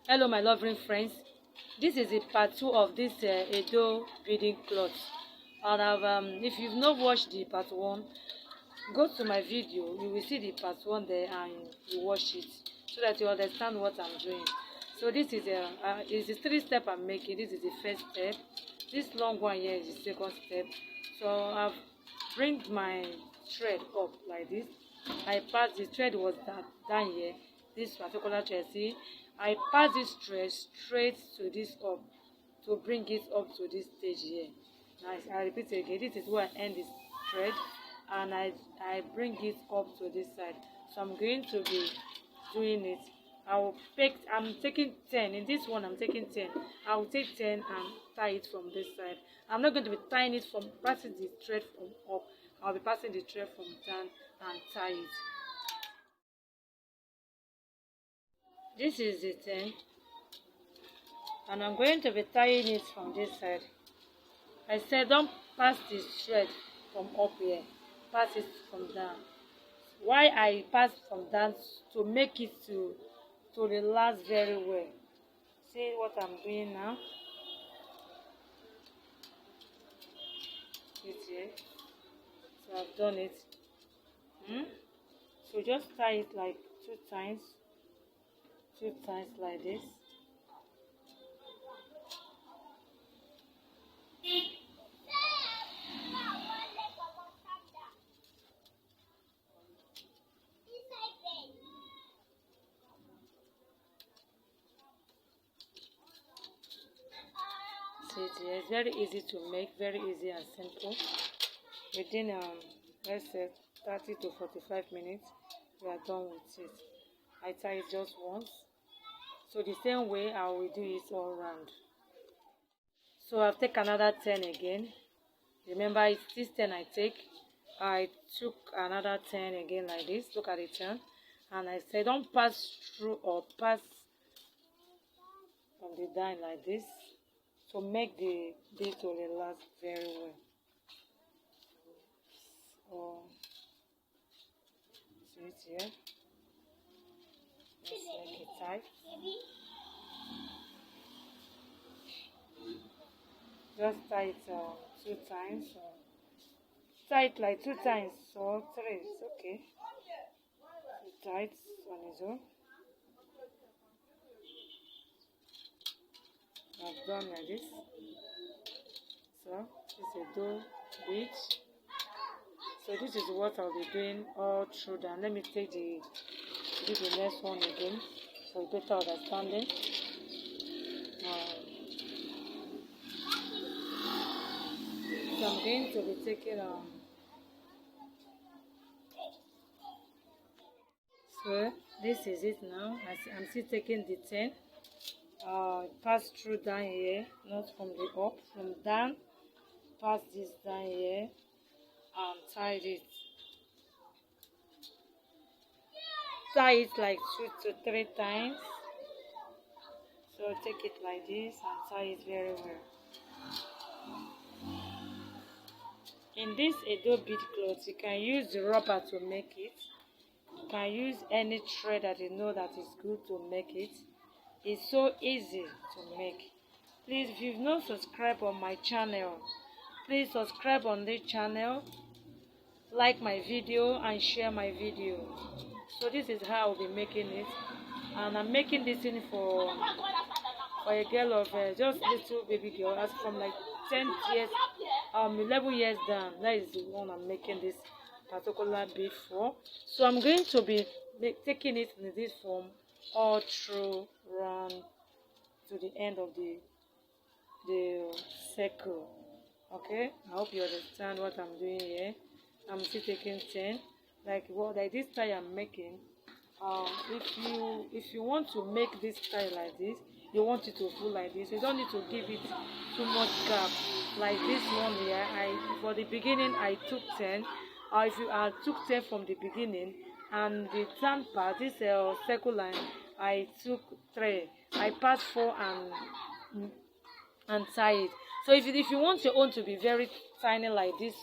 Hello my lovely friends, this is the part 2 of this Edo beading cloth, and if you've not watched the part 1, go to my video, you will see the part 1 there and you watch it so that you understand what I'm doing. So this is the 3 step I'm making. This is the first step, this long one here is the second step. So I've bring my thread up like this. I pass the thread was down here, this particular thread, see, I pass this thread straight to this up to bring it up to this stage here. Now I repeat again, this is where I end this thread and I bring it up to this side. So I'm going to be doing it. I'm taking 10 in this one. I'm taking 10. I will take 10 and tie it from this side. I'm not going to be tying it from passing the thread from up. I'll be passing the thread from down and tie it. This is the 10 and I'm going to be tying it from this side. I said don't pass the thread from up here, pass it from down. Why I pass from down? To make it to relax very well. See what I'm doing now? It's here. So I've done it. So just tie it like 2 times like this. It's very easy to make, very easy and simple. Within let's say 30 to 45 minutes we are done with it. I tie it just once, so the same way I will do it all round. So I'll take another 10 again. Remember, it's this 10 I take. I took another 10 again like this. Look at the 10 and I say don't pass through or pass from the down like this, to make the bead to relax very well. So see it here. Let's make it tight. Just tie it 2 times. Tie it like 2 times or 3. It's okay. So tie it on its own. I've done like this. So this is Edo bead. So this is what I'll be doing all through that. Let me take the next one again for better understanding. So I'm going to be taking so this is it now. I'm still taking the 10. Pass through down here, not from the up, from down, pass this down here and tie it. Tie it like 2 to 3 times. So take it like this and tie it very well. In this Edo bead cloth, you can use the rubber to make it. You can use any thread that you know that is good to make it. It's so easy to make. Please, if you've not subscribed on my channel, please subscribe on this channel, like my video and share my video. So this is how I'll be making it, and I'm making this thing for a girl of just little baby girl, as from like 10 years 11 years down. That is the one I'm making this particular bead for. So I'm going to be taking it in this form all through round to the end of the circle. Okay, I hope you understand what I'm doing here. I'm still taking 10 like this tie I'm making. If you want to make this tie like this, you want it to full like this, you don't need to give it too much gap like this one here. For the beginning I took 10. If you took 10 from the beginning, and the turn part, this circle line, I took 3. I passed 4 and tie it. So if you want your own to be very tiny like this,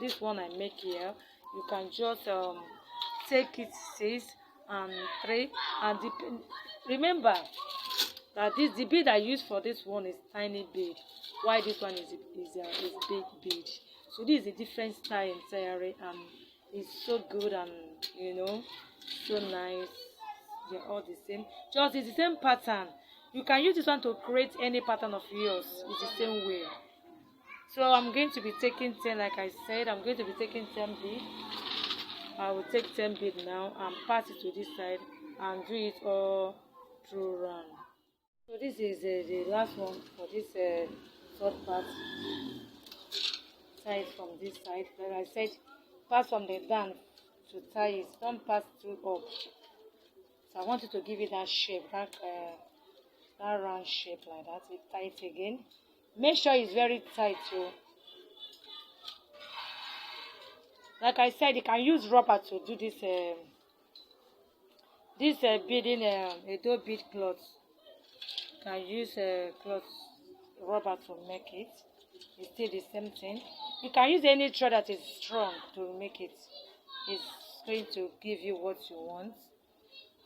this one I make here, you can just take it 6 and 3. And remember that the bead I use for this one is tiny bead, while this one is big bead. So this is a different style entirely, and it's so good, and so nice. They're all the same. Just it's the same pattern. You can use this one to create any pattern of yours. It's the same way. So I'm going to be taking 10, like I said. I'm going to be taking 10 beads. I will take 10 beads now and pass it to this side and do it all through round. So this is the last one for this third part. Tie it from this side. Like I said, pass from the down to tie it. Don't pass through up. So I want you to give it that shape, that round shape like that. You tie it again. Make sure it's very tight too. Like I said, you can use rubber to do this beading Edo bead cloth. You can use cloth rubber to make it. It's still the same thing. You can use any thread that is strong to make it. It's going to give you what you want.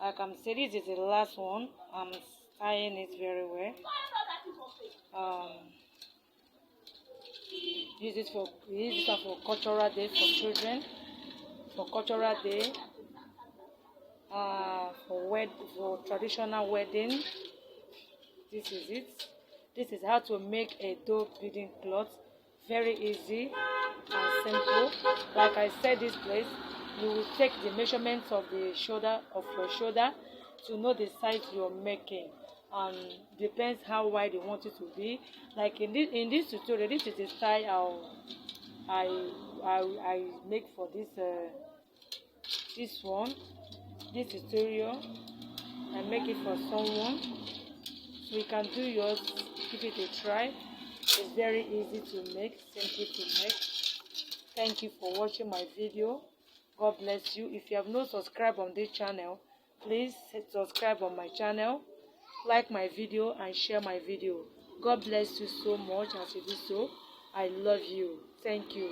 Like I'm saying, this is the last one. I'm tying it very well. Use this one for cultural day for children, for cultural day, for traditional wedding. This is it. This is how to make a Edo beading cloth. Very easy and simple. Like I said, this place, you will take the measurements of your shoulder to know the size you're making. Depends how wide you want it to be. Like in this tutorial, this is the style I make for this tutorial. I make it for someone, so you can do yours. Give it a try. It's very easy to make, simple to make. Thank you for watching my video. God bless you. If you have not subscribed on this channel, please subscribe on my channel, like my video, and share my video. God bless you so much as you do so. I love you. Thank you.